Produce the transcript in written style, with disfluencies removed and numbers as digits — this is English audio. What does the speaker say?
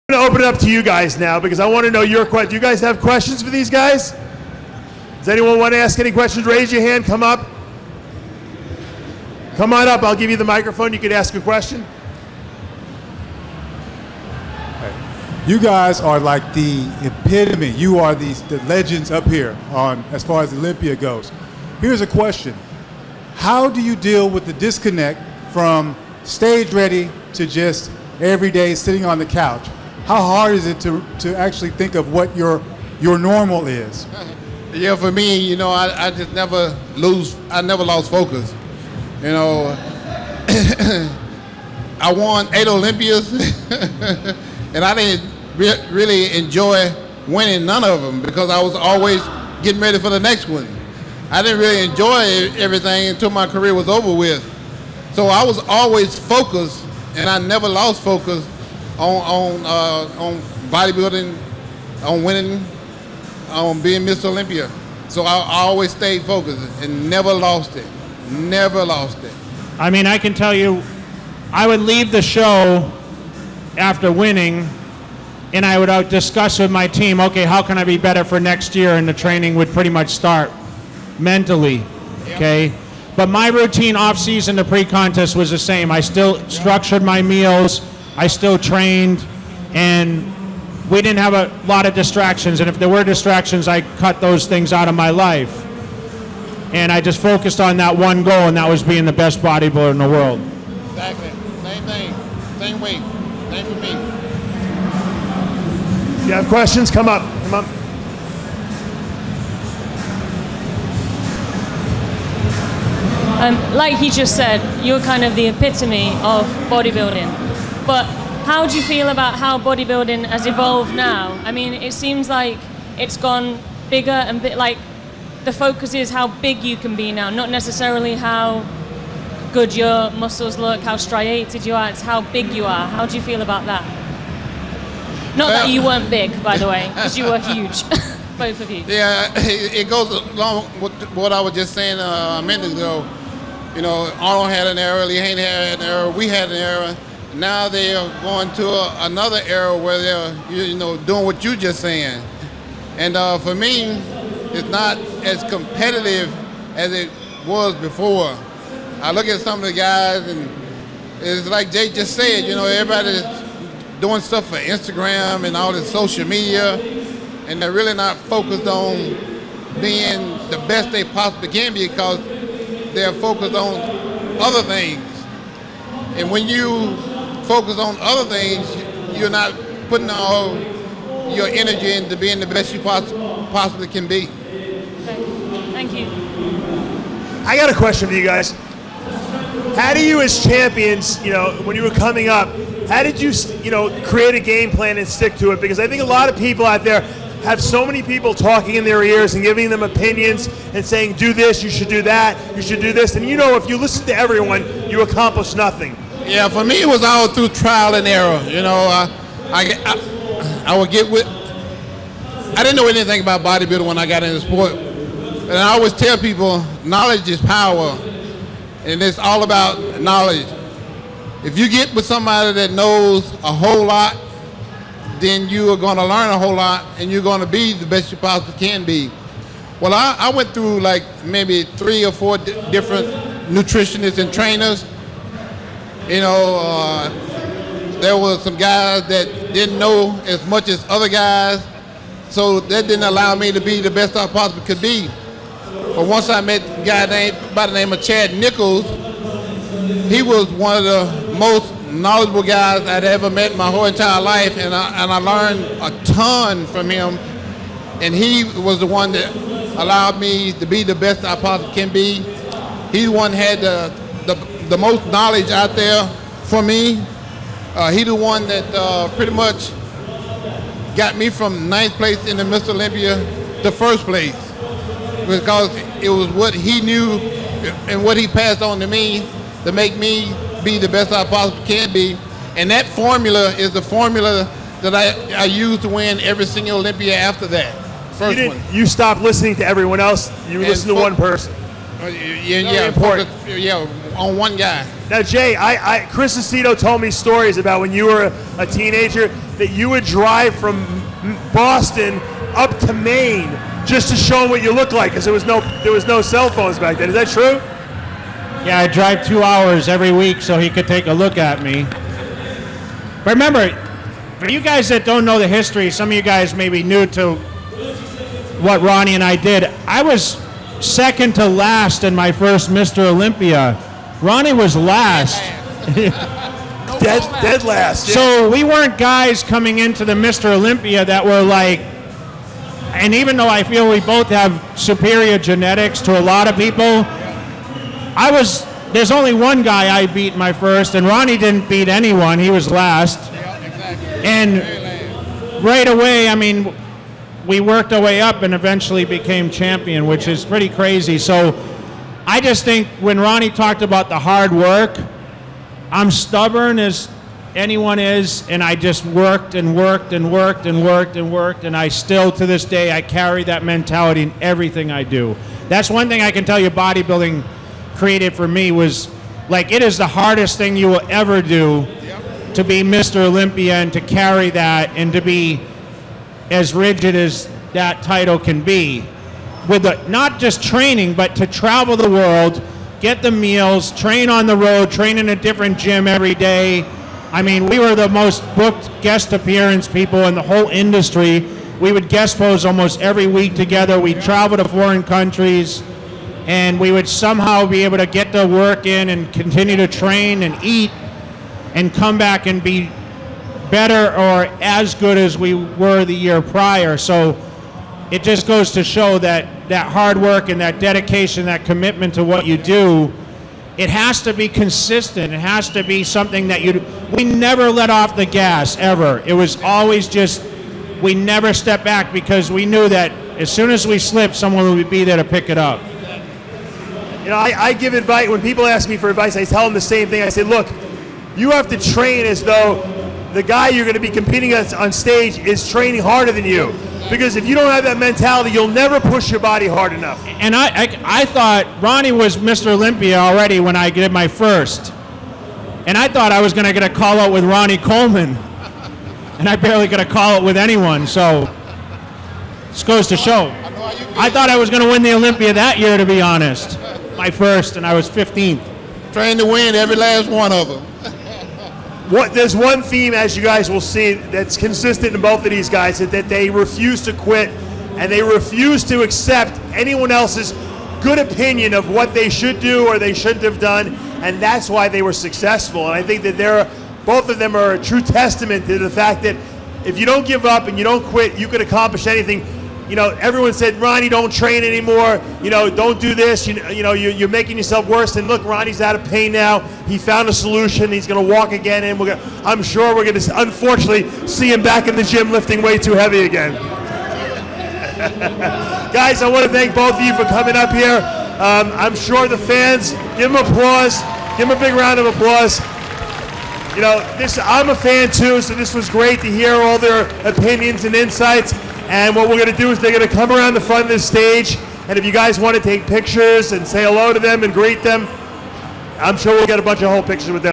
I'm going to open it up to you guys now because I want to know your question. Do you guys have questions for these guys? Does anyone want to ask any questions? Raise your hand. Come up. Come on up. I'll give you the microphone. You can ask a question. You guys are like the epitome. You are the legends up here on as far as Olympia goes. Here's a question. How do you deal with the disconnect from stage ready to just every day sitting on the couch? How hard is it to actually think of what your normal is? Yeah, for me, you know, I just never lost focus. You know, I won 8 Olympias, and I didn't really enjoy winning none of them because I was always getting ready for the next one. I didn't really enjoy everything until my career was over with. So I was always focused, and I never lost focus on bodybuilding, on winning, on being Mr. Olympia. So I always stayed focused and never lost it. Never lost it. I mean, I can tell you, I would leave the show after winning, and I would discuss with my team, okay, how can I be better for next year? And the training would pretty much start mentally, okay? But my routine off-season to pre-contest was the same. I still structured my meals, I still trained, and we didn't have a lot of distractions. And if there were distractions, I cut those things out of my life. And I just focused on that one goal, and that was being the best bodybuilder in the world. Exactly. Same thing. Same way. Same for me. If you have questions, come up. Come up. Like he just said, you're kind of the epitome of bodybuilding. But how do you feel about how bodybuilding has evolved now? I mean, it seems like it's gone bigger and like the focus is how big you can be now, not necessarily how good your muscles look, how striated you are, it's how big you are. How do you feel about that? Not that you weren't big, by the way, because you were huge, both of you. Yeah, it goes along with what I was just saying a minute ago. You know, Arnold had an era, Lee Haney had an era, we had an era. Now they are going to another era where they're, you know, doing what you're just saying. And for me, it's not as competitive as it was before. I look at some of the guys, and it's like Jay just said, you know, everybody's doing stuff for Instagram and all this social media, and they're really not focused on being the best they possibly can be because they're focused on other things. And when you focus on other things, you're not putting all your energy into being the best you possibly can be. Thank you. I got a question for you guys. How do you as champions, you know, when you were coming up, how did you, you know, create a game plan and stick to it? Because I think a lot of people out there have so many people talking in their ears and giving them opinions and saying, do this, you should do that, you should do this. And you know, if you listen to everyone, you accomplish nothing. Yeah, for me, it was all through trial and error. You know, I would get with, I didn't know anything about bodybuilding when I got into the sport. And I always tell people, knowledge is power. And it's all about knowledge. If you get with somebody that knows a whole lot, then you are going to learn a whole lot and you're going to be the best you possibly can be. Well, I went through like maybe 3 or 4 different nutritionists and trainers. You know, there were some guys that didn't know as much as other guys, so that didn't allow me to be the best I possibly could be. But once I met a guy by the name of Chad Nichols, he was one of the most knowledgeable guys I'd ever met in my whole entire life, and I learned a ton from him. And he was the one that allowed me to be the best I possibly can be. He the one had the most knowledge out there for me. He the one that pretty much got me from 9th place in the Mr. Olympia to 1st place, because it was what he knew and what he passed on to me to make me be the best I possibly can be. And that formula is the formula that I used to win every single Olympia after that. You stopped listening to everyone else, you listened to one person. Yeah, important. On one guy. Now, Jay, Chris Aceto told me stories about when you were a teenager that you would drive from Boston up to Maine just to show him what you look like, because there was no cell phones back then. Is that true? Yeah, I drive 2 hours every week so he could take a look at me. But remember, for you guys that don't know the history, some of you guys may be new to what Ronnie and I did. I was second to last in my first Mr. Olympia. Ronnie was last. Dead last. Yeah. So we weren't guys coming into the Mr. Olympia that were like, and even though I feel we both have superior genetics to a lot of people, there's only one guy I beat in my first, and Ronnie didn't beat anyone. He was last. And right away, I mean, we worked our way up and eventually became champion, which is pretty crazy. So I just think when Ronnie talked about the hard work, I'm stubborn as anyone is, and I just worked and worked and worked and worked and worked, and I still, to this day, I carry that mentality in everything I do. That's one thing I can tell you bodybuilding created for me was, like, it is the hardest thing you will ever do to be Mr. Olympia and to carry that and to be as rigid as that title can be. With not just training, but to travel the world, get the meals, train on the road, train in a different gym every day. I mean, we were the most booked guest appearance people in the whole industry. We would guest pose almost every week together. We'd travel to foreign countries, and we would somehow be able to get the work in and continue to train and eat and come back and be better or as good as we were the year prior. So it just goes to show that that hard work and that dedication, that commitment to what you do, it has to be consistent. It has to be something that we never let off the gas, ever. It was always just, we never stepped back because we knew that as soon as we slipped, someone would be there to pick it up. You know, I give advice. When people ask me for advice, I tell them the same thing. I say, look, you have to train as though the guy you're going to be competing on stage is training harder than you. Because if you don't have that mentality, you'll never push your body hard enough. And I thought Ronnie was Mr. Olympia already when I did my first. And I thought I was going to get a call out with Ronnie Coleman. And I barely got a call out with anyone. So this goes to show. I thought I was going to win the Olympia that year, to be honest. My first, and I was 15th. Trying to win every last one of them. There's one theme, as you guys will see, that's consistent in both of these guys, that they refuse to quit and they refuse to accept anyone else's good opinion of what they should do or they shouldn't have done, and that's why they were successful. And I think that both of them are a true testament to the fact that if you don't give up and you don't quit, you can accomplish anything. You know, everyone said, Ronnie, don't train anymore. You know, don't do this. You know, you're making yourself worse. And look, Ronnie's out of pain now. He found a solution. He's going to walk again, and I'm sure we're going to, unfortunately, see him back in the gym lifting way too heavy again. Guys, I want to thank both of you for coming up here. I'm sure the fans, give them applause. Give them a big round of applause. You know, I'm a fan too, so this was great to hear all their opinions and insights. And what we're going to do is they're going to come around the front of the stage, and if you guys want to take pictures and say hello to them and greet them, I'm sure we'll get a bunch of whole pictures with them.